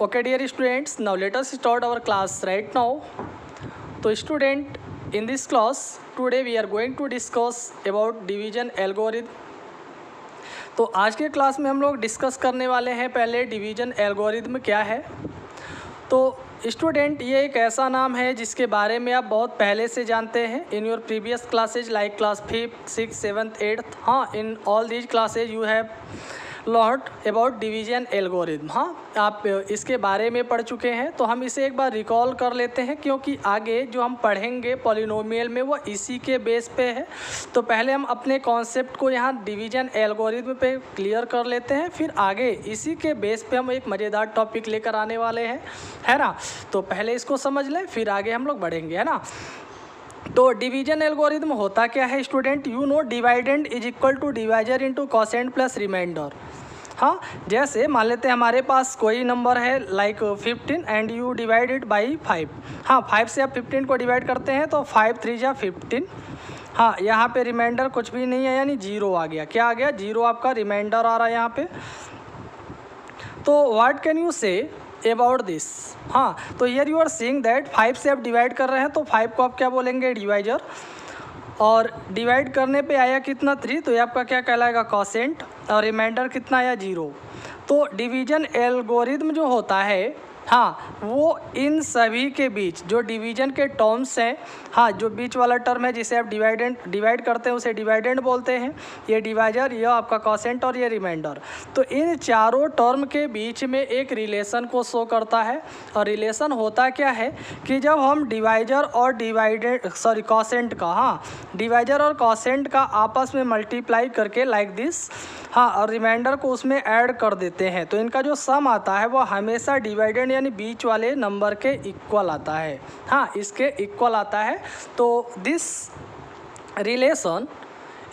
Okay dear students, now let us start our class right now. So student, in this class today we are going to discuss about division algorithm. तो आज के class में हम लोग discuss करने वाले हैं पहले डिवीजन एल्गोरिथम क्या है। तो स्टूडेंट ये एक ऐसा नाम है जिसके बारे में आप बहुत पहले से जानते हैं in your previous classes like class 5th, 6th, 7th, 8th। हाँ, in all these classes you have learned about division algorithm. हाँ, आप इसके बारे में पढ़ चुके हैं। तो हम इसे एक बार रिकॉल कर लेते हैं क्योंकि आगे जो हम पढ़ेंगे पॉलिनोमियल में वो इसी के बेस पे है। तो पहले हम अपने कॉन्सेप्ट को यहाँ डिवीजन एल्गोरिथम पे क्लियर कर लेते हैं, फिर आगे इसी के बेस पे हम एक मज़ेदार टॉपिक लेकर आने वाले हैं, है ना। तो पहले इसको समझ लें, फिर आगे हम लोग बढ़ेंगे, है ना। तो डिवीजन एल्गोरिथम होता क्या है student? You know dividend is equal to divisor into quotient plus remainder. हाँ, जैसे मान लेते हैं हमारे पास कोई नंबर है like 15 and you divided by 5। हाँ, 5 से आप 15 को डिवाइड करते हैं तो 5 3 जा 15। हाँ, यहाँ पे रिमाइंडर कुछ भी नहीं है यानी 0 आ गया। क्या आ गया? 0 आपका रिमाइंडर आ रहा है यहाँ पे। तो what can you say about this? हाँ, तो here you are seeing that 5 से आप डिवाइड कर रहे हैं तो 5 को आप क्या बोलेंगे? डिवाइजर। और डिवाइड करने पे आया कितना? 3, तो ये आपका क्या कहलाएगा? कोसेंट। और रिमाइंडर कितना आया? 0। तो डिवीजन एल्गोरिथम जो होता है, हाँ, वो इन सभी के बीच जो डिवीजन के टर्म्स हैं, हाँ, जो बीच वाला टर्म है जिसे आप डिवाइड करते हैं उसे डिवाइडेंड बोलते हैं। ये डिवाइजर, ये आपका कोसेंट और ये रिमाइंडर। तो इन चारों टर्म के बीच में एक रिलेशन को शो करता है। और रिलेशन होता क्या है कि जब हम डिवाइजर और कोसेंट का, हाँ, डिवाइजर और कोसेंट का आपस में मल्टीप्लाई करके लाइक दिस, हाँ, और रिमाइंडर को उसमें ऐड कर देते हैं तो इनका जो सम आता है वो हमेशा डिवाइडेंड यानी बीच वाले नंबर के इक्वल आता है। हाँ, इसके इक्वल आता है। तो this relation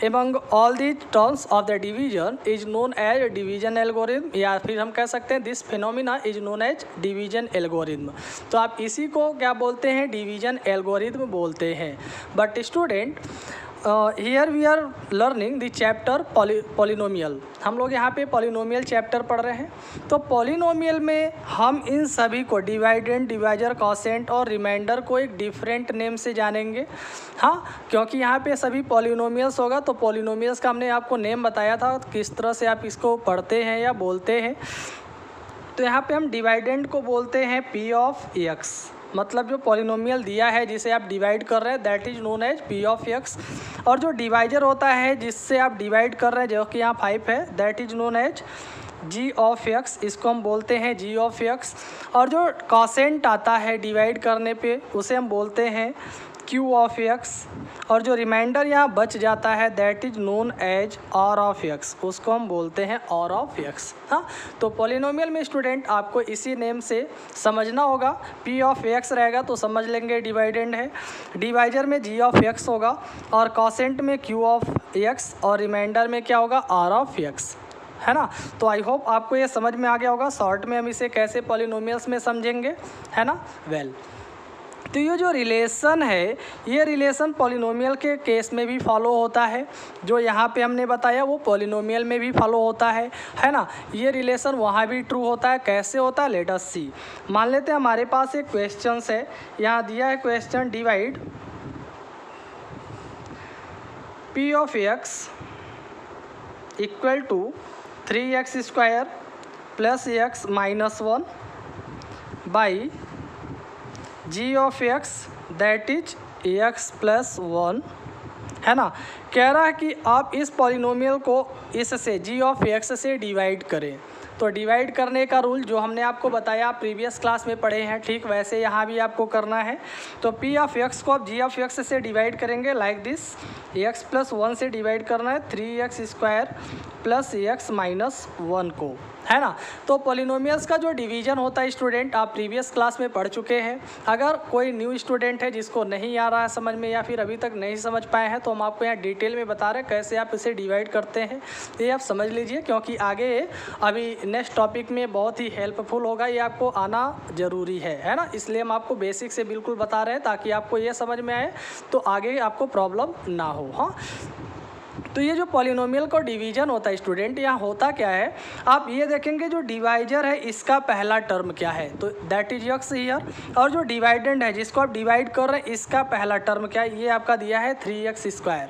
among all the terms of the division is known as division algorithm, या फिर हम कह सकते हैं this phenomena is known as division algorithm. तो आप इसी को क्या बोलते हैं? डिवीजन एल्गोरिथम बोलते हैं। But student here we are learning the chapter polynomial. हम लोग यहाँ पे पॉलिनोमियल चैप्टर पढ़ रहे हैं। तो पॉलिनोमियल में हम इन सभी को डिवाइडेंड, डिवाइजर, कोसेंट और रिमाइंडर को एक डिफरेंट नेम से जानेंगे। हाँ, क्योंकि यहाँ पे सभी पॉलिनोमियल्स होगा तो पॉलिनोमियल्स का हमने आपको नेम बताया था किस तरह से आप इसको पढ़ते हैं या बोलते हैं। तो यहाँ पे हम डिवाइडेंड को बोलते हैं पी ऑफ एक्स, मतलब जो पॉलिनोमियल दिया है जिसे आप डिवाइड कर रहे हैं that is known as P of X. और जो डिवाइजर होता है जिससे आप डिवाइड कर रहे हैं जो कि यहाँ 5 है that is known as G of X, इसको हम बोलते हैं जी ऑफ एक्स। और जो कोसेंट आता है डिवाइड करने पे उसे हम बोलते हैं क्यू ऑफ एक्स। और जो रिमाइंडर यहाँ बच जाता है that is known as R of X, उसको हम बोलते हैं आर ऑफ एक्स। हाँ, तो पॉलिनोमियल में स्टूडेंट आपको इसी नेम से समझना होगा। पी ऑफ एक्स रहेगा तो समझ लेंगे डिवाइडेंड है, डिवाइजर में जी ऑफ एक्स होगा और कोसेंट में क्यू ऑफ एक्स और रिमाइंडर में क्या होगा? आर ऑफ एक्स, है ना। तो आई होप आपको ये समझ में आ गया होगा शॉर्ट में हम इसे कैसे पॉलिनोमियल्स में समझेंगे, है ना। वेल, तो ये जो रिलेशन है ये रिलेशन पॉलिनोमियल के केस में भी फॉलो होता है। जो यहाँ पे हमने बताया वो पॉलिनोमियल में भी फॉलो होता है ना। ये रिलेशन वहाँ भी ट्रू होता है। कैसे होता है? लेट अस सी। मान लेते हैं हमारे पास एक क्वेश्चन है, यहाँ दिया है question divide P of x equal to 3x² plus X minus 1 by G of X that is X plus 1, है ना। कह रहा है कि आप इस पॉलिनोमियल को इससे जी ऑफ एक्स से डिवाइड करें। तो डिवाइड करने का रूल जो हमने आपको बताया प्रीवियस क्लास में पढ़े हैं, ठीक वैसे यहाँ भी आपको करना है। तो पी ऑफ एक्स को आप जी ऑफ एक्स से डिवाइड करेंगे लाइक दिस, एक्स प्लस 1 से डिवाइड करना है 3x² प्लस एक्स माइनस 1 को, है ना। तो पॉलिनोमियल्स का जो डिवीजन होता है स्टूडेंट आप प्रीवियस क्लास में पढ़ चुके हैं। अगर कोई न्यू स्टूडेंट है जिसको नहीं आ रहा है समझ में या फिर अभी तक नहीं समझ पाए हैं तो हम आपको यहाँ डिटेल में बता रहे हैं कैसे आप इसे डिवाइड करते हैं। ये आप समझ लीजिए क्योंकि आगे अभी नेक्स्ट टॉपिक में बहुत ही हेल्पफुल होगा, ये आपको आना ज़रूरी है ना। इसलिए हम आपको बेसिक से बिल्कुल बता रहे हैं ताकि आपको ये समझ में आए तो आगे आपको प्रॉब्लम ना हो। हाँ, तो ये जो पॉलिनोमियल का डिवीजन होता है स्टूडेंट, यहाँ होता क्या है, आप ये देखेंगे जो डिवाइजर है इसका पहला टर्म क्या है, तो दैट इज यक्स हियर, और जो डिवाइडेंड है जिसको आप डिवाइड कर रहे हैं इसका पहला टर्म क्या है, ये आपका दिया है 3x²।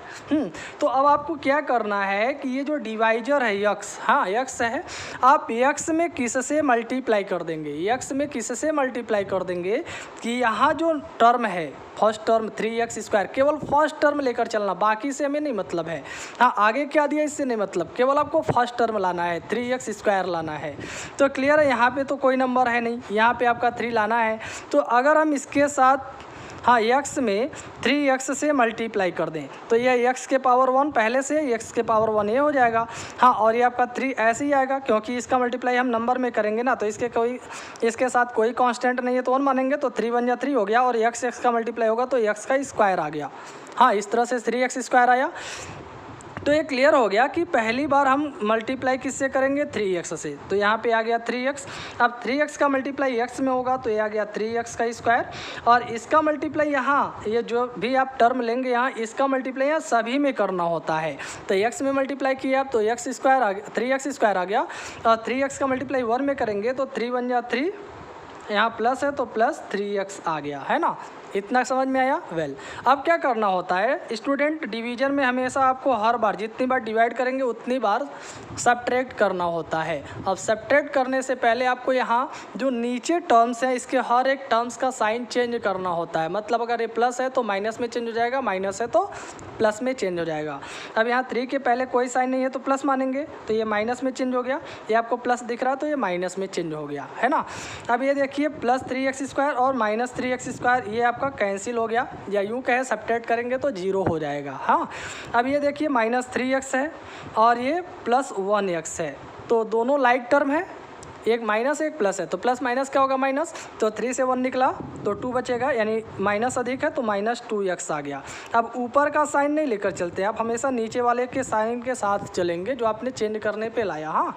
तो अब आपको क्या करना है कि ये जो डिवाइजर है यक्स, हाँ यक्स है, आप यक्स में किससे मल्टीप्लाई कर देंगे, यक्स में किससे मल्टीप्लाई कर देंगे कि यहाँ जो टर्म है फर्स्ट टर्म 3x², केवल फर्स्ट टर्म लेकर चलना, बाकी से हमें नहीं मतलब है। हाँ आगे क्या दिया इससे नहीं मतलब, केवल आपको फर्स्ट टर्म लाना है, 3x² लाना है। तो क्लियर है, यहाँ पे तो कोई नंबर है नहीं, यहाँ पे आपका 3 लाना है। तो अगर हम इसके साथ हाँ x में 3x से मल्टीप्लाई कर दें तो ये x के पावर 1 पहले से x के पावर 1 ये हो जाएगा। हाँ और ये आपका 3 ऐसे ही आएगा क्योंकि इसका मल्टीप्लाई हम नंबर में करेंगे ना, तो इसके साथ कोई कांस्टेंट नहीं है तो 1 मानेंगे, तो 3 × 3 हो गया, और x का मल्टीप्लाई होगा तो x का स्क्वायर आ गया। हाँ इस तरह से 3x² आया। तो ये क्लियर हो गया कि पहली बार हम मल्टीप्लाई किससे करेंगे, 3x से, तो यहाँ पे आ गया 3x। अब 3x का मल्टीप्लाई x में होगा तो ये आ गया 3x का स्क्वायर, और इसका मल्टीप्लाई यहाँ ये जो भी आप टर्म लेंगे यहाँ इसका मल्टीप्लाई यहाँ सभी में करना होता है। तो x में मल्टीप्लाई किया आप तो x² आ गया, 3x² आ गया, और 3x का मल्टीप्लाई 1 में करेंगे तो 3 × 3, यहाँ प्लस है तो प्लस 3x आ गया, है ना। इतना समझ में आया। वेल अब क्या करना होता है स्टूडेंट, डिवीजन में हमेशा आपको हर बार जितनी बार डिवाइड करेंगे उतनी बार सब्ट्रैक्ट करना होता है। अब सब्ट्रैक्ट करने से पहले आपको यहाँ जो नीचे टर्म्स हैं इसके हर एक टर्म्स का साइन चेंज करना होता है। मतलब अगर ये प्लस है तो माइनस में चेंज हो जाएगा, माइनस है तो प्लस में चेंज हो जाएगा। अब यहाँ 3 के पहले कोई साइन नहीं है तो प्लस मानेंगे, तो ये माइनस में चेंज हो गया, ये आपको प्लस दिख रहा है तो ये माइनस में चेंज हो गया, है ना। अब ये देखिए प्लस 3x² और माइनस 3x² ये आपका कैंसिल हो गया, या यूँ कहे सब्ट्रैक्ट करेंगे तो 0 हो जाएगा। हाँ अब ये देखिए माइनस 3x है और ये प्लस 1x है, तो दोनों लाइक टर्म है, एक माइनस एक प्लस है, तो प्लस माइनस क्या होगा माइनस, तो 3 से 1 निकला तो 2 बचेगा, यानी माइनस अधिक है तो माइनस 2x आ गया। अब ऊपर का साइन नहीं लेकर चलते, आप हमेशा नीचे वाले के साइन के साथ चलेंगे जो आपने चेंज करने पे लाया। हाँ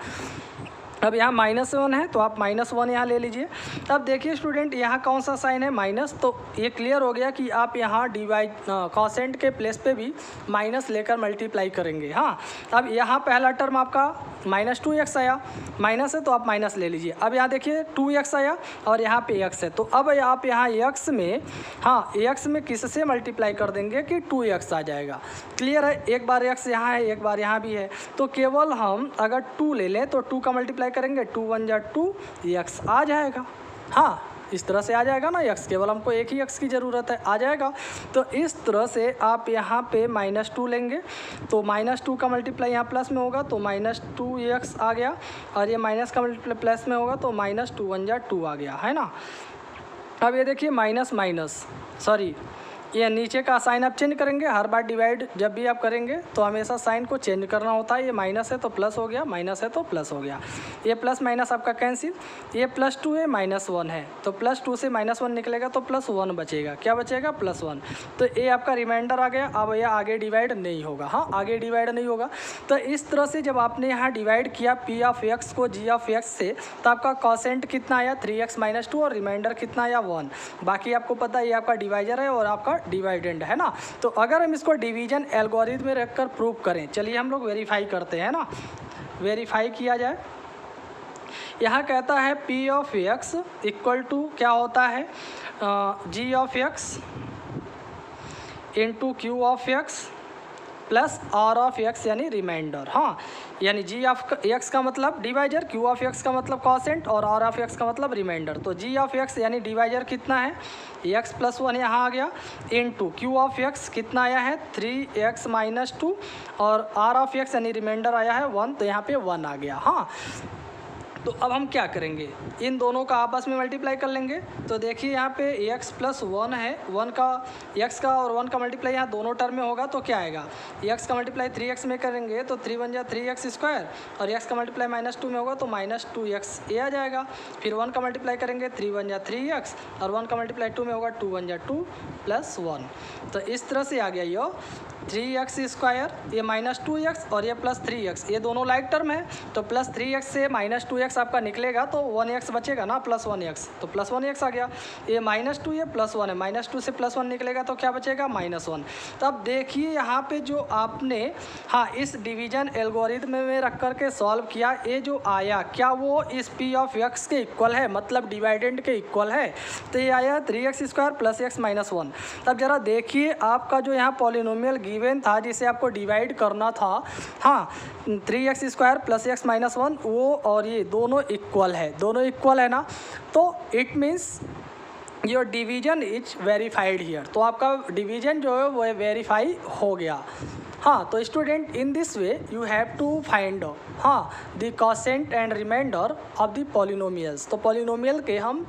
अब यहाँ -1 है तो आप -1 यहाँ ले लीजिए। अब देखिए स्टूडेंट यहाँ कौन सा साइन है माइनस, तो ये क्लियर हो गया कि आप यहाँ डिवाइड कॉसेंट के प्लेस पे भी माइनस लेकर मल्टीप्लाई करेंगे। हाँ अब यहाँ पहला टर्म आपका -2x आया, माइनस है तो आप माइनस ले लीजिए। अब यहाँ देखिए 2x आया और यहाँ पे x है, तो अब आप यहाँ x में, हाँ x में किससे मल्टीप्लाई कर देंगे कि 2x आ जाएगा। क्लियर है, एक बार x यहाँ है एक बार यहाँ भी है, तो केवल हम अगर 2 ले लें तो 2 का मल्टीप्लाई करेंगे, 2 × 1 = 2 x आ जाएगा। हाँ इस तरह से आ जाएगा ना x, केवल हमको एक ही x की ज़रूरत है, आ जाएगा। तो इस तरह से आप यहाँ पे -2 लेंगे तो -2 का मल्टीप्लाई यहाँ प्लस में होगा तो -2x आ गया, और ये माइनस का मल्टीप्लाई प्लस में होगा तो -2 × 1 = 2 आ गया, है ना। अब ये देखिए माइनस माइनस सॉरी ये नीचे का साइन आप चेंज करेंगे, हर बार डिवाइड जब भी आप करेंगे तो हमेशा साइन को चेंज करना होता है। ये माइनस है तो प्लस हो गया, माइनस है तो प्लस हो गया, ये प्लस माइनस आपका कैंसिल, ये +2 है -1 है तो +2 से -1 निकलेगा तो +1 बचेगा, क्या बचेगा +1, तो ये आपका रिमाइंडर आ गया। अब यह आगे डिवाइड नहीं होगा, हाँ आगे डिवाइड नहीं होगा। तो इस तरह से जब आपने यहाँ डिवाइड किया P(x) को G(x) से तो आपका कॉसेंट कितना आया 3x - 2 और रिमाइंडर कितना आया 1। बाकी आपको पता है ये आपका डिवाइजर है और आपका डिवाइडेंड है ना। तो अगर हम इसको डिवीजन एल्गोरिथम में रखकर प्रूव करें, चलिए हम लोग वेरीफाई करते हैं ना, वेरीफाई किया जाए। यहाँ कहता है P(x) = क्या होता है G(x) × Q(x) प्लस R(x) यानी रिमाइंडर। हाँ यानी G(x) का मतलब डिवाइजर, Q(x) का मतलब कॉसेंट और R(x) का मतलब रिमाइंडर। तो G(x) यानी डिवाइजर कितना है x + 1 यहाँ आ गया, इनटू Q(x) कितना आया है 3x - 2 और R(x) यानी रिमाइंडर आया है 1, तो यहाँ पे 1 आ गया। हाँ तो अब हम क्या करेंगे, इन दोनों का आपस में मल्टीप्लाई कर लेंगे। तो देखिए यहाँ पे x + 1 है, 1 का x का और 1 का मल्टीप्लाई यहाँ दोनों टर्म में होगा तो क्या आएगा, x का मल्टीप्लाई 3x में करेंगे तो 3 × 3x² और x का मल्टीप्लाई -2 में होगा तो -2x ये आ जाएगा। फिर 1 का मल्टीप्लाई करेंगे 3 × 3x और 1 का मल्टीप्लाई 2 में होगा 2 × 2 + 1। तो इस तरह से आ गया ये 3x², ये -2x और ये +3x, ये दोनों लाइक टर्म है। तो +3x से -2x आपका निकलेगा तो 1x बचेगा ना, +1x, तो +1x आ गया। ये -2 ये +1 है, -2 से +1 निकलेगा तो क्या बचेगा, -1। तब देखिए यहाँ पे जो आपने हाँ इस डिवीजन एल्गोरिथम में रख कर के सॉल्व किया, ये जो आया क्या वो इस p(x) के इक्वल है, मतलब डिवाइडेंड के इक्वल है। तो ये आया 3x² + x - 1। तब जरा देखिए आपका जो यहाँ पॉलिनोमियल गिवन था जिसे आपको डिवाइड करना था, हाँ 3x² + x - 1, वो और ये दोनों इक्वल है, दोनों इक्वल है ना। तो it means your division is verified here, तो आपका डिवीजन जो है वो वेरीफाई हो गया। हाँ तो student in this way you have to find हाँ the quotient and remainder of the polynomials. तो पॉलिनोमियल के हम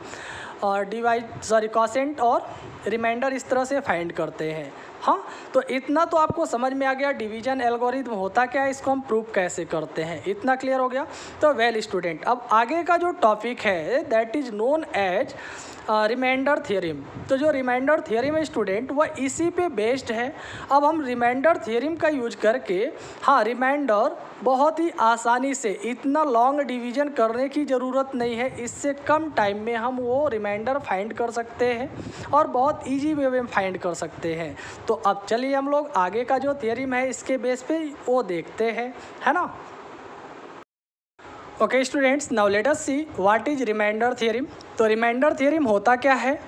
कोसेंट और रिमाइंडर इस तरह से फाइंड करते हैं। हाँ तो इतना तो आपको समझ में आ गया डिवीजन एल्गोरिथम होता क्या है, इसको हम प्रूव कैसे करते हैं, इतना क्लियर हो गया। तो वेल स्टूडेंट, अब आगे का जो टॉपिक है that is known as remainder theorem. तो जो रिमाइंडर थ्योरम है स्टूडेंट वह इसी पे बेस्ड है। अब हम रिमाइंडर थ्योरम का यूज करके हाँ रिमाइंडर बहुत ही आसानी से, इतना लॉन्ग डिवीजन करने की ज़रूरत नहीं है, इससे कम टाइम में हम वो रिमाइंडर फाइंड कर सकते हैं और बहुत इजी वे में फाइंड कर सकते हैं। तो अब चलिए हम लोग आगे का जो थ्योरम है इसके बेस पे वो देखते हैं, है ना। Okay students, now let us see what is remainder theorem. तो रिमाइंडर थ्योरम होता क्या है,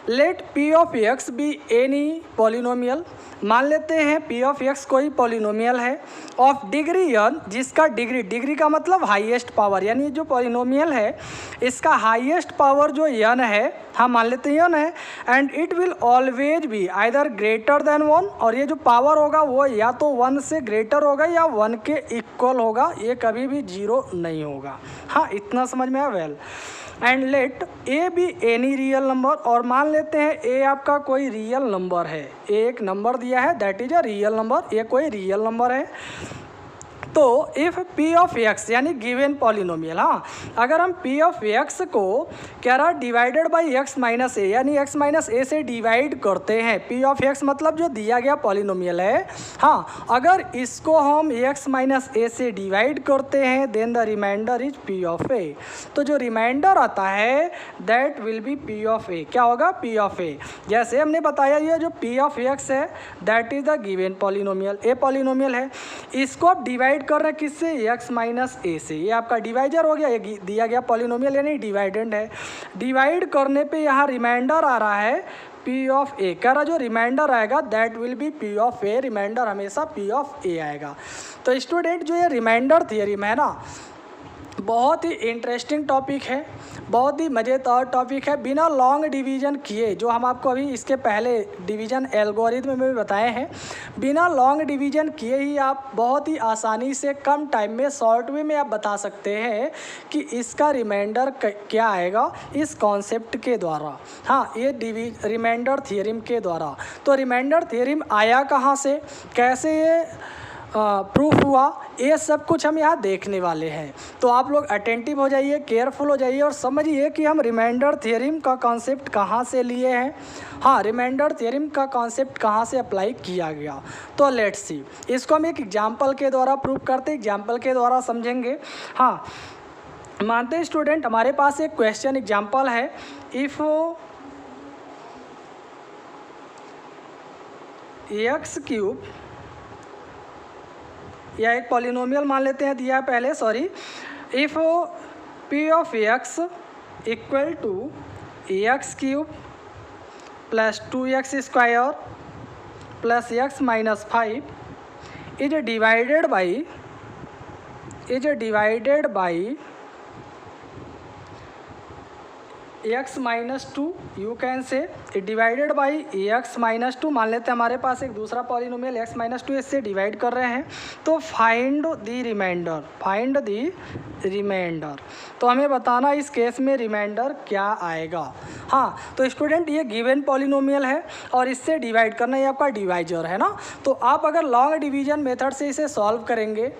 late p(x) be any polynomial. मान लेते हैं p(x) कोई पॉलिनोमियल है ऑफ डिग्री n, जिसका डिग्री का मतलब हाईएस्ट पावर, यानी जो पॉलिनोमियल है इसका हाईएस्ट पावर जो n है, हाँ मान लेते हैं n है, and it will always be either greater than 1, और ये जो पावर होगा वो या तो 1 से ग्रेटर होगा या 1 के इक्वल होगा, ये कभी भी 0 नहीं होगा। हाँ इतना समझ में आया। Well and let A be any real number, और मान लेते हैं ए आपका कोई रियल नंबर है, एक नंबर दिया है that is a real number, ये कोई रियल नंबर है। तो इफ़ p(x) यानी गिवन पॉलिनोमियल, हाँ अगर हम p(x) को क्या रहा डिवाइडेड बाई x - a, यानी x - a से डिवाइड करते हैं, p(x) मतलब जो दिया गया पॉलिनोमियल है, हाँ अगर इसको हम x - a से डिवाइड करते हैं then the remainder is p(a). तो जो रिमाइंडर आता है दैट विल बी p(a). क्या होगा, p(a). जैसे हमने बताया ये जो p(x) है that is the given polynomial, a polynomial है, इसको आप डिवाइड कर रहे हैं किससे, x - a से, ये आपका डिवाइजर हो गया, ये दिया गया पॉलिनोमियल यानी डिवाइडेंड है। डिवाइड करने पे यहाँ रिमाइंडर आ रहा है p(a), कह रहा जो रिमाइंडर आएगा that will be p(a), reminder हमेशा p(a) आएगा। तो स्टूडेंट जो ये रिमाइंडर थ्योरम है ना बहुत ही इंटरेस्टिंग टॉपिक है, बहुत ही मज़ेदार टॉपिक है, बिना लॉन्ग डिवीजन किए, जो हम आपको अभी इसके पहले डिवीजन एल्गोरिथम में भी बताए हैं, बिना लॉन्ग डिवीजन किए ही आप बहुत ही आसानी से कम टाइम में शॉर्ट वे में आप बता सकते हैं कि इसका रिमाइंडर क्या आएगा इस कॉन्सेप्ट के द्वारा, हाँ ये रिमाइंडर थ्योरम के द्वारा। तो रिमाइंडर थ्योरम आया कहाँ से, कैसे ये प्रूफ हुआ, ये सब कुछ हम यहाँ देखने वाले हैं। तो आप लोग अटेंटिव हो जाइए, केयरफुल हो जाइए और समझिए कि हम रिमाइंडर थ्योरम का कॉन्सेप्ट कहाँ से लिए हैं, हाँ रिमाइंडर थ्योरम का कॉन्सेप्ट कहाँ से अप्लाई किया गया। तो लेट्स सी, इसको हम एक एग्जाम्पल के द्वारा प्रूव करते, एग्जाम्पल के द्वारा समझेंगे। हाँ मानते हैं स्टूडेंट हमारे पास एक क्वेश्चन एग्जाम्पल है, इफ़ x³ या एक पॉलिनोमियल मान लेते हैं दिया है पहले, sorry, if p(x) equal to x³ + 2x² + x - 5 is divided by x - 2, you can say divided by x - 2, मान लेते हैं हमारे पास एक दूसरा पॉलिनोमियल x - 2, इससे डिवाइड कर रहे हैं। तो फाइंड द रिमाइंडर, तो हमें बताना इस केस में रिमाइंडर क्या आएगा। हाँ तो स्टूडेंट ये गिवन पॉलिनोमियल है और इससे डिवाइड करना, ये आपका डिवाइजर है ना। तो आप अगर लॉन्ग डिवीजन मेथड से इसे सॉल्व करेंगे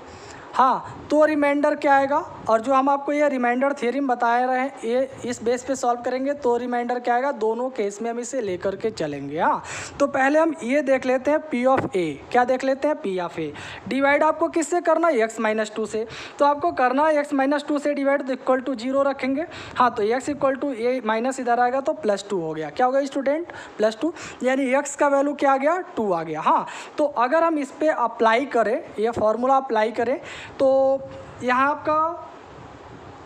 हाँ तो रिमाइंडर क्या आएगा, और जो हम आपको ये रिमाइंडर थ्योरम बता रहे हैं ये इस बेस पे सॉल्व करेंगे तो रिमाइंडर क्या आएगा, दोनों केस में हम इसे लेकर के चलेंगे। हाँ, तो पहले हम ये देख लेते हैं पी ऑफ ए, क्या देख लेते हैं, पी ऑफ ए। डिवाइड आपको किससे करना है, एक्स माइनस टू से, तो आपको करना है एक्स माइनस टू से डिवाइड, तो इक्वल टू 0 रखेंगे। हाँ, तो X equal to A minus इधर आएगा तो +2 हो गया। क्या होगा स्टूडेंट, +2, यानी एक्स का वैल्यू क्या आ गया, 2 आ गया। हाँ, तो अगर हम इस पर अप्लाई करें, ये फॉर्मूला अप्लाई करें तो यहाँ आपका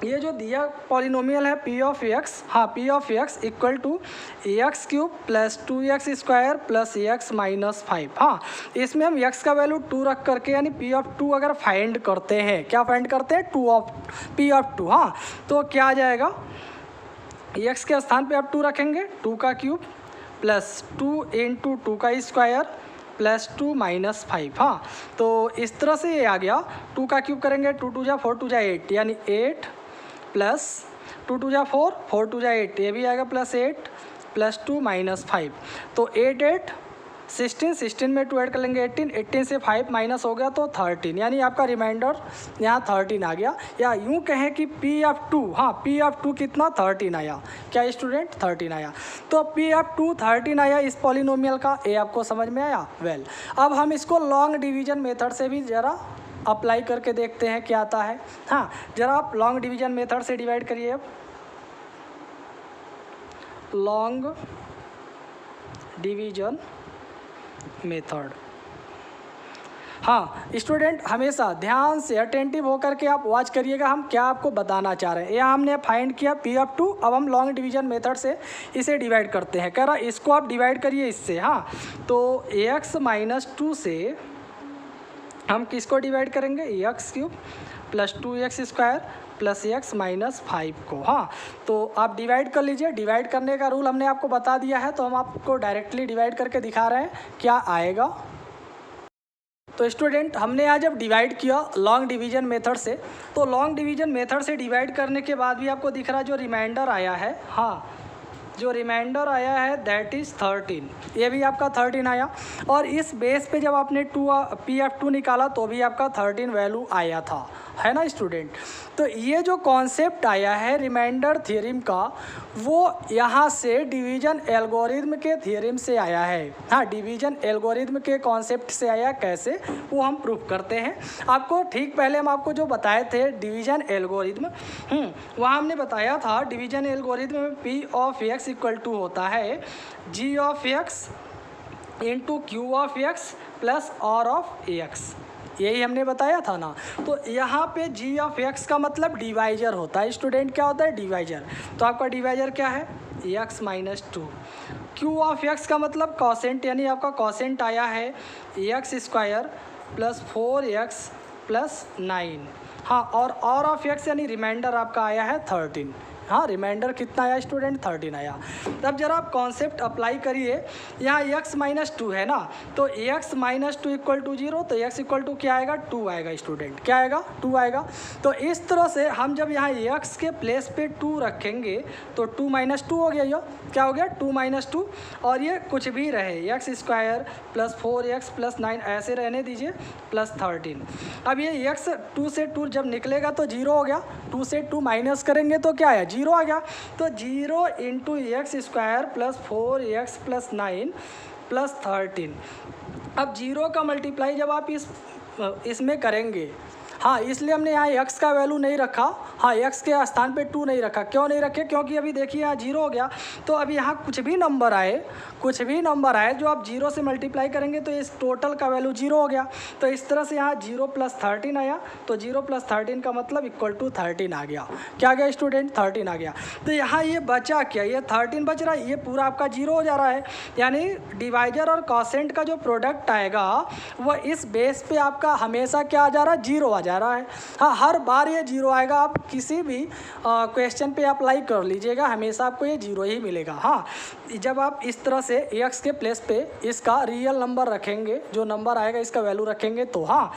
ये जो दिया पॉलिनोमियल है पी ऑफ एक्स, हाँ P of x equal to X cube plus 2x square plus X minus 5। हाँ, इसमें हम x का वैल्यू 2 रख करके यानी पी ऑफ 2 अगर फाइंड करते हैं, क्या फाइंड करते हैं, पी ऑफ 2। हाँ, तो क्या आ जाएगा, x के स्थान पे आप 2 रखेंगे, 2 का क्यूब प्लस 2 इंटू 2 का स्क्वायर प्लस 2 माइनस 5। हाँ, तो इस तरह से ये आ गया। 2 का क्यूब करेंगे, 2 2 जा 4 2 जा 8 यानी 8 प्लस 2 2 जा 4 4 2 जा 8, ये भी आएगा प्लस 8 प्लस 2 माइनस 5। तो 8 8 16, 16 में 2 ऐड कर लेंगे 18, 18 से 5 माइनस हो गया तो 13, यानी आपका रिमाइंडर यहाँ 13 आ गया। या यूँ कहें कि पी ऑफ 2, हाँ पी ऑफ 2 कितना, 13 आया। क्या स्टूडेंट, 13 आया। तो पी ऑफ 2 13 आया इस पॉलिनोमियल का। ए आपको समझ में आया। वेल, अब हम इसको लॉन्ग डिवीजन मेथड से भी ज़रा अप्लाई करके देखते हैं क्या आता है। हाँ, ज़रा आप लॉन्ग डिवीजन मेथड से डिवाइड करिए। अब लॉन्ग डिवीजन मेथड, हाँ स्टूडेंट हमेशा ध्यान से अटेंटिव होकर के आप वॉच करिएगा हम क्या आपको बताना चाह रहे हैं। यहाँ हमने फाइंड किया पी ऑफ 2, अब हम लॉन्ग डिवीजन मेथड से इसे डिवाइड करते हैं। कह रहा इसको आप डिवाइड करिए इससे। हाँ, तो एक्स माइनस 2 से हम किसको डिवाइड करेंगे, x cube plus 2x square plus X minus 5 को। हाँ, तो आप डिवाइड कर लीजिए। डिवाइड करने का रूल हमने आपको बता दिया है, तो हम आपको डायरेक्टली डिवाइड करके दिखा रहे हैं क्या आएगा। तो स्टूडेंट हमने आज जब डिवाइड किया लॉन्ग डिवीजन मेथड से, तो लॉन्ग डिवीजन मेथड से डिवाइड करने के बाद भी आपको दिख रहा है जो रिमाइंडर आया है, हाँ जो रिमाइंडर आया है दैट इज़ 13, ये भी आपका 13 आया। और इस बेस पे जब आपने पी ऑफ 2 निकाला तो भी आपका 13 वैल्यू आया था, है ना स्टूडेंट। तो ये जो कॉन्सेप्ट आया है रिमाइंडर थ्योरम का, वो यहाँ से डिवीजन एल्गोरिथम के थ्योरम से आया है। हाँ, डिवीजन एल्गोरिथम के कॉन्सेप्ट से आया। कैसे, वो हम प्रूफ करते हैं आपको। ठीक पहले हम आपको जो बताए थे डिवीजन एल्गोरिथम, वहाँ हमने बताया था डिवीजन एल्गोरिथम में p of x equal to होता है g of x into Q of x plus are of x, यही हमने बताया था ना। तो यहाँ पे जी ऑफ एक्स का मतलब डिवाइजर होता है। स्टूडेंट क्या होता है, डिवाइजर। तो आपका डिवाइजर क्या है, X minus 2। Q of x का मतलब कॉसेंट, यानी आपका कॉसेंट आया है x square plus 4x plus 9। हाँ, और आर ऑफ एक्स यानी रिमाइंडर आपका आया है 13। हाँ, रिमाइंडर कितना आया स्टूडेंट, 13 आया। तब जरा आप कॉन्सेप्ट अप्लाई करिए। यहाँ x माइनस 2 है ना, तो x माइनस 2 इक्वल टू 0, तो x इक्वल टू क्या आएगा, 2 आएगा स्टूडेंट। क्या आएगा, 2 आएगा। तो इस तरह से हम जब यहाँ x के प्लेस पे 2 रखेंगे तो 2 माइनस 2 हो गया। ये क्या हो गया, 2 माइनस 2, और ये कुछ भी रहे x square plus 4x plus 9 ऐसे रहने दीजिए प्लस 13। अब ये x 2 से 2 जब निकलेगा तो 0 हो गया। 2 से 2 माइनस करेंगे तो क्या है, 0 आ गया। तो 0 into x square plus 4x plus 9 plus 13। अब 0 का मल्टीप्लाई जब आप इसमें करेंगे, हाँ इसलिए हमने यहाँ x का वैल्यू नहीं रखा। हाँ, x के स्थान पे 2 नहीं रखा। क्यों नहीं रखे, क्योंकि अभी देखिए यहाँ 0 हो गया। तो अभी यहाँ कुछ भी नंबर आए जो आप 0 से मल्टीप्लाई करेंगे तो इस टोटल का वैल्यू 0 हो गया। तो इस तरह से यहाँ 0 प्लस 13 आया, तो 0 प्लस 13 का मतलब इक्वल टू 13 आ गया। क्या आ गया स्टूडेंट, 13 आ गया। तो यहाँ ये बचा क्या, ये 13 बच रहा है, ये पूरा आपका 0 हो जा रहा है। यानी डिवाइजर और कॉसेंट का जो प्रोडक्ट आएगा वह इस बेस पे आपका हमेशा क्या आ जा रहा है, 0 आ जा रहा है। हाँ, हर बार ये 0 आएगा। आप किसी भी क्वेश्चन पे अप्लाई कर लीजिएगा, हमेशा आपको ये 0 ही मिलेगा। हाँ, जब आप इस तरह से x के प्लेस पे इसका रियल नंबर रखेंगे, जो नंबर आएगा इसका वैल्यू रखेंगे, तो हाँ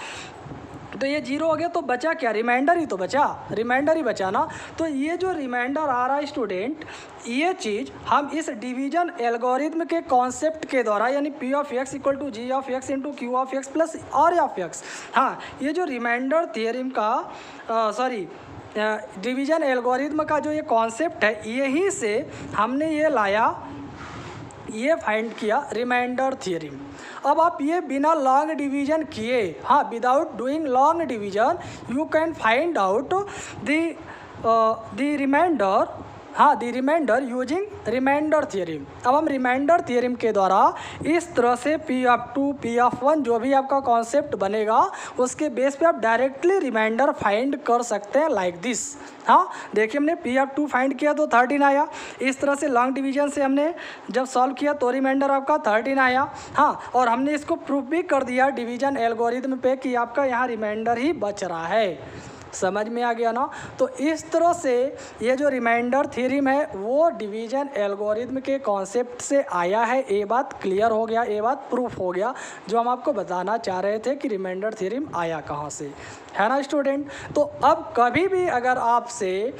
तो ये 0 हो गया। तो बचा क्या, रिमाइंडर ही तो बचा, रिमाइंडर ही बचा ना। तो ये जो रिमाइंडर आ रहा है स्टूडेंट, ये चीज़ हम इस डिवीजन एल्गोरिथम के कॉन्सेप्ट के द्वारा, यानी P of x equal to G of x into Q of x plus are of X, हाँ ये जो रिमाइंडर थियरम का डिवीजन एल्गोरिथम का जो ये कॉन्सेप्ट है, यहीं से हमने ये लाया, ये फाइंड किया रिमाइंडर थ्योरम। अब आप ये बिना लॉन्ग डिवीजन किए, हाँ, without doing long division you can find out the remainder, हाँ, the remainder using remainder theorem. अब हम रिमाइंडर थ्योरम के द्वारा इस तरह से P(2), P(1) जो भी आपका कॉन्सेप्ट बनेगा उसके बेस पे आप डायरेक्टली रिमाइंडर फाइंड कर सकते हैं लाइक दिस। हाँ, देखिए हमने P(2) फाइंड किया तो 13 आया। इस तरह से लॉन्ग डिवीजन से हमने जब सॉल्व किया तो रिमाइंडर आपका 13 आया। हाँ, और हमने इसको प्रूफ भी कर दिया डिवीजन एल्गोरिथम पे कि आपका यहाँ रिमाइंडर ही बच रहा है। समझ में आ गया ना? तो इस तरह से ये जो रिमाइंडर थ्योरम है वो डिवीजन एल्गोरिथम के कॉन्सेप्ट से आया है। ये बात क्लियर हो गया, ये बात प्रूफ हो गया जो हम आपको बताना चाह रहे थे कि रिमाइंडर थ्योरम आया कहाँ से, है ना स्टूडेंट। तो अब कभी भी अगर आपसे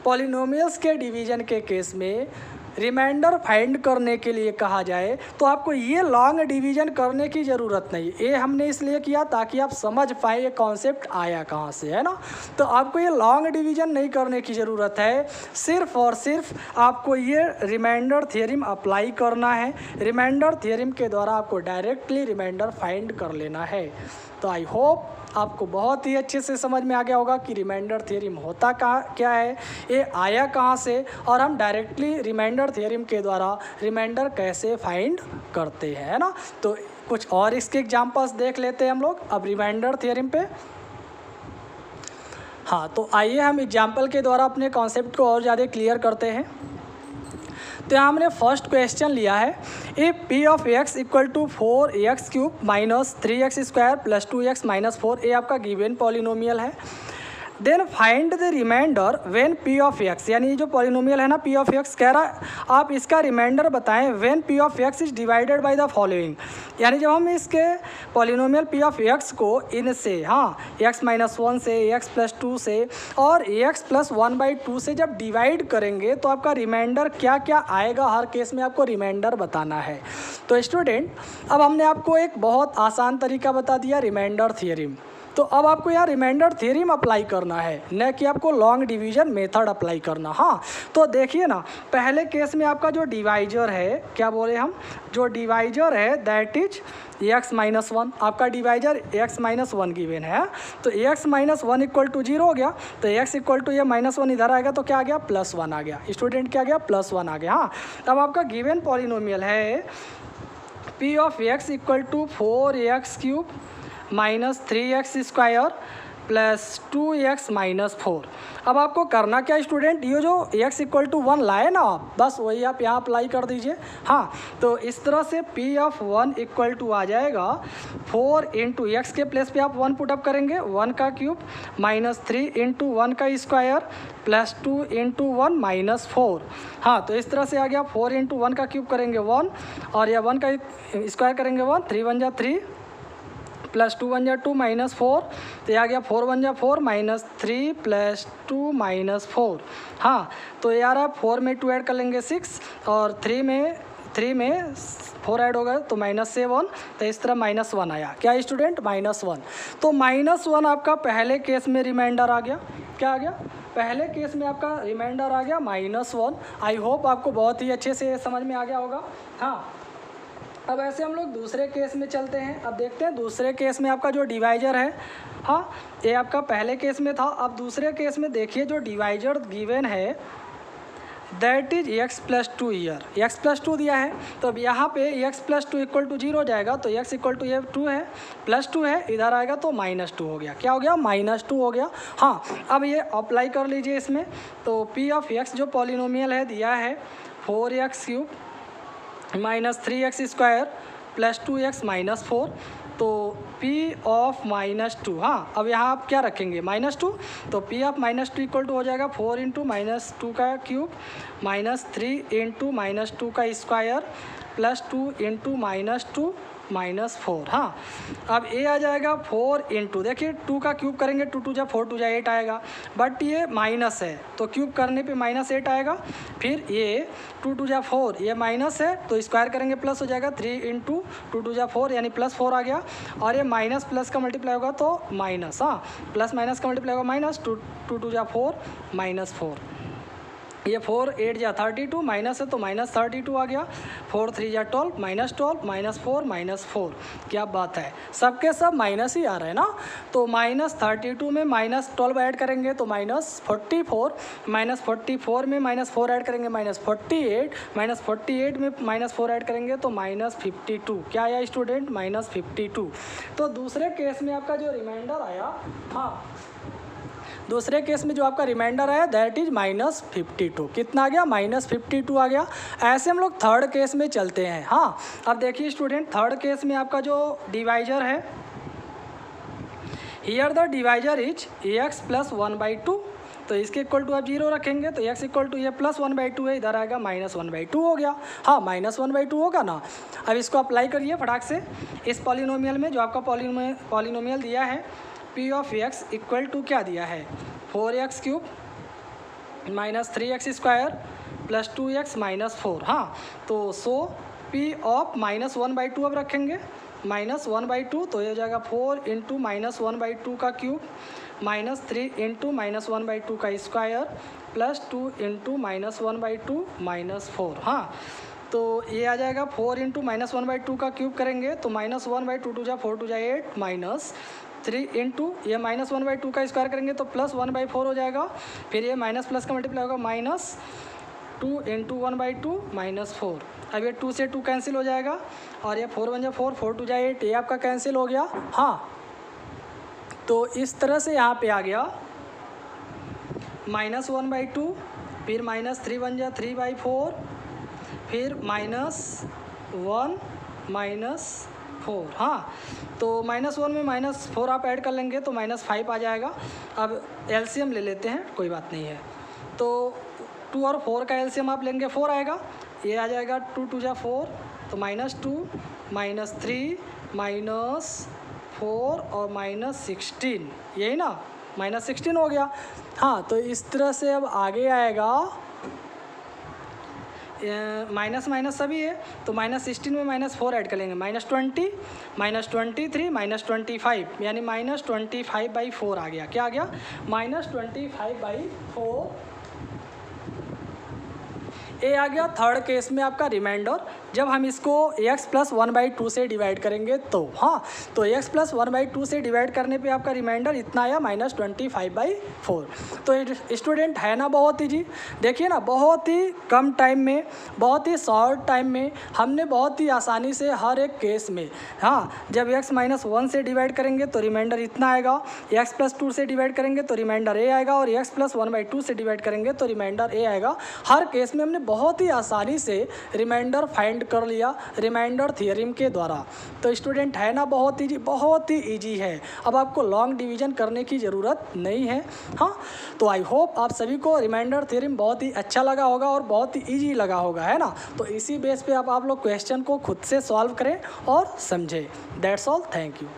पॉलिनोमियल्स के डिवीजन के केस में रिमाइंडर फाइंड करने के लिए कहा जाए तो आपको ये लॉन्ग डिवीजन करने की ज़रूरत नहीं। ये हमने इसलिए किया ताकि आप समझ पाए ये कॉन्सेप्ट आया कहाँ से, है ना। तो आपको ये लॉन्ग डिवीजन नहीं करने की ज़रूरत है, सिर्फ और सिर्फ आपको ये रिमाइंडर थ्योरम अप्लाई करना है। रिमाइंडर थ्योरम के द्वारा आपको डायरेक्टली रिमाइंडर फाइंड कर लेना है। तो आई होप आपको बहुत ही अच्छे से समझ में आ गया होगा कि रिमाइंडर थ्योरम होता क्या है, ये आया कहाँ से, और हम डायरेक्टली रिमाइंडर थ्योरम के द्वारा रिमाइंडर कैसे फाइंड करते हैं, है ना। तो कुछ और इसके एग्जांपल्स देख लेते हैं हम लोग अब रिमाइंडर थ्योरम पे। हाँ, तो आइए हम एग्जाम्पल के द्वारा अपने कॉन्सेप्ट को और ज़्यादा क्लियर करते हैं। तो यहाँ हमने फर्स्ट क्वेश्चन लिया है, if P(x) equal to 4x³ minus 3x² plus 2x minus 4, ये आपका गिवन पॉलिनोमियल है। Then find the remainder when P(x), यानी ये जो पॉलिनोमियल है ना P(x) कह रहा है आप इसका रिमाइंडर बताएं when P(x) is divided by the following, यानी जब हम इसके पॉलिनोमियल P(x) को इनसे, हाँ, x-1 से, x+2 से और x+1/2 से जब डिवाइड करेंगे तो आपका रिमाइंडर क्या क्या आएगा, हर केस में आपको रिमाइंडर बताना है। तो स्टूडेंट अब हमने आपको एक बहुत आसान तरीका बता दिया रिमाइंडर थ्योरम। तो अब आपको यहाँ रिमाइंडर थ्योरम अप्लाई करना है, न कि आपको लॉन्ग डिवीजन मेथड अप्लाई करना। हाँ, तो देखिए ना, पहले केस में आपका जो डिवाइजर है, क्या बोले हम, जो डिवाइजर है दैट इज x-1, आपका डिवाइजर x-1 गिवन है। तो x-1 इक्वल टू 0 हो गया, तो x इक्वल टू ये -1 इधर आएगा तो क्या आ गया, +1 आ गया। स्टूडेंट क्या आ गया, +1 आ गया। हाँ, अब आपका गिवन पॉलिनोमियल है P(x) equal to 4x³ minus 3x² plus 2x minus 4। अब आपको करना क्या स्टूडेंट, ये जो x इक्वल टू 1 लाए ना आप, बस वही आप यहाँ अप्लाई कर दीजिए। हाँ, तो इस तरह से P(1) इक्वल टू आ जाएगा 4 इंटू एक्स के प्लेस पे आप 1 पुटअप करेंगे, 1 का क्यूब माइनस 3 इंटू 1 का स्क्वायर प्लस 2 इंटू 1 माइनस 4। हाँ, तो इस तरह से आ गया 4 इंटू 1 का क्यूब करेंगे 1 और या 1 का स्क्वायर करेंगे 1, 3 1 जा 3 प्लस 2 1 जा 2 माइनस 4, तो ये आ गया 4 1 जा 4 माइनस 3 प्लस 2 माइनस 4। हाँ, तो यार आप 4 में 2 ऐड कर लेंगे 6 और 3 में 4 ऐड होगा तो -7, तो इस तरह -1 आया। क्या स्टूडेंट, -1। तो -1 आपका पहले केस में रिमाइंडर आ गया। क्या आ गया, पहले केस में आपका रिमाइंडर आ गया -1। आई होप आपको बहुत ही अच्छे से समझ में आ गया होगा। हाँ, अब ऐसे हम लोग दूसरे केस में चलते हैं। अब देखते हैं दूसरे केस में आपका जो डिवाइजर है, हाँ, ये आपका पहले केस में था। अब दूसरे केस में देखिए जो डिवाइजर गिवन है that is x+2 year, x+2 दिया है। तो अब यहाँ पे x+2 इक्वल टू 0 हो जाएगा, तो x इक्वल टू ये 2 है, +2 है, इधर आएगा तो -2 हो गया। क्या हो गया, -2 हो गया। हाँ, अब ये अप्लाई कर लीजिए इसमें। तो P(x) जो पॉलिनोमियल है दिया है 4x³ minus 3x² plus 2x minus 4, तो P(-2), हाँ, अब यहाँ आप क्या रखेंगे, -2, तो P(-2) इक्वल टू हो जाएगा 4 इंटू -2 का क्यूब माइनस 3 इंटू -2 का स्क्वायर प्लस 2 इंटू -2 -4। हाँ, अब ए आ जाएगा 4 इंटू, देखिए 2 का क्यूब करेंगे 2 2 जा 4 2 जा 8 आएगा, बट ये माइनस है तो क्यूब करने पे -8 आएगा। फिर ये 2 2 जा 4, ये माइनस है तो स्क्वायर करेंगे प्लस हो जाएगा, 3 इंटू 2 2 जा 4 यानी +4 आ गया। और ये माइनस प्लस का मल्टीप्लाई होगा तो माइनस, हाँ प्लस माइनस का मल्टीप्लाई होगा माइनस, 2 2 जा 4 -4। ये 4 8 जा 32, माइनस है तो -32 आ गया। 4 3 जा 12, -12 -4 -4। क्या बात है, सबके सब माइनस ही आ रहे हैं ना। तो -32 में -12 ऐड करेंगे तो -44, -44 में -4 ऐड करेंगे -48, -48 में -4 ऐड करेंगे तो -52। क्या आया स्टूडेंट, -52। तो दूसरे केस में आपका जो रिमाइंडर आया, हाँ दूसरे केस में जो आपका रिमाइंडर आया दैट इज -52। कितना आ गया, -52 आ गया। ऐसे हम लोग थर्ड केस में चलते हैं। हाँ, अब देखिए स्टूडेंट, थर्ड केस में आपका जो डिवाइजर है, here the divisor is x + 1/2, तो इसके इक्वल टू आप 0 रखेंगे तो x इक्वल टू ये +1/2 है, इधर आएगा -1/2 हो गया। हाँ, -1/2 होगा ना। अब इसको अप्लाई करिए फटाक से इस पॉलिनोमियल में, जो आपका पॉलिनोमियल दिया है p of x equal to क्या दिया है, 4x cube -3x square plus 2x -4। हाँ, तो सो p ऑफ -1/2 अब रखेंगे, -1/2 तो ये हो जाएगा 4 इंटू -1/2 का क्यूब -3 इंटू -1/2 का स्क्वायर प्लस 2 इंटू -1/2 -4। हाँ, तो ये आ जाएगा 4 इंटू -1/2 का क्यूब करेंगे तो -1/2 2 जा 4 2 जा 8 -3 इंटू ये -1/2 का स्क्वायर करेंगे तो +1/4 हो जाएगा। फिर ये माइनस प्लस का मल्टीप्लाई होगा -2 इंटू 1/2 -4। अब ये 2 से 2 कैंसिल हो जाएगा और ये 4 1 जा 4 4 2 जा 8, ये आपका कैंसिल हो गया। हाँ, तो इस तरह से यहाँ पे आ गया -1/2, फिर -3 1 जा 3/4, फिर -1 -4। हाँ, तो -1 में -4 आप ऐड कर लेंगे तो -5 आ जाएगा। अब एलसीएम ले लेते हैं, कोई बात नहीं है। तो 2 और 4 का एलसीएम आप लेंगे 4 आएगा, ये आ जाएगा 2 2 जा 4 तो -2 -3 -4 और -16, यही ना, -16 हो गया। हाँ, तो इस तरह से अब आगे आएगा माइनस माइनस सभी है तो -16 में -4 ऐड कर लेंगे, -20 -23 -25 यानी -25/4 आ गया। क्या आ गया, -25/4। ए आ गया थर्ड केस में आपका रिमाइंडर, जब हम इसको x + 1/2 से डिवाइड करेंगे तो। हाँ, तो x + 1/2 से डिवाइड करने पे आपका रिमाइंडर इतना आया -25/4। तो स्टूडेंट है ना बहुत ही जी, देखिए ना, बहुत ही कम टाइम में, बहुत ही शॉर्ट टाइम में हमने बहुत ही आसानी से हर एक केस में, हाँ जब x - 1 से डिवाइड करेंगे तो रिमाइंडर इतना आएगा, x + 2 से डिवाइड करेंगे तो रिमाइंडर a आएगा, और x + 1/2 से डिवाइड करेंगे तो रिमाइंडर a आएगा। हर केस में हमने बहुत ही आसानी से रिमाइंडर फाइंड कर लिया रिमाइंडर थ्योरम के द्वारा। तो स्टूडेंट है ना बहुत ही ईजी है, अब आपको लॉन्ग डिवीजन करने की ज़रूरत नहीं है। हाँ, तो आई होप आप सभी को रिमाइंडर थ्योरम बहुत ही अच्छा लगा होगा और बहुत ही ईजी लगा होगा, है ना। तो इसी बेस पे आप लोग क्वेश्चन को खुद से सॉल्व करें और समझें। That's all, thank you.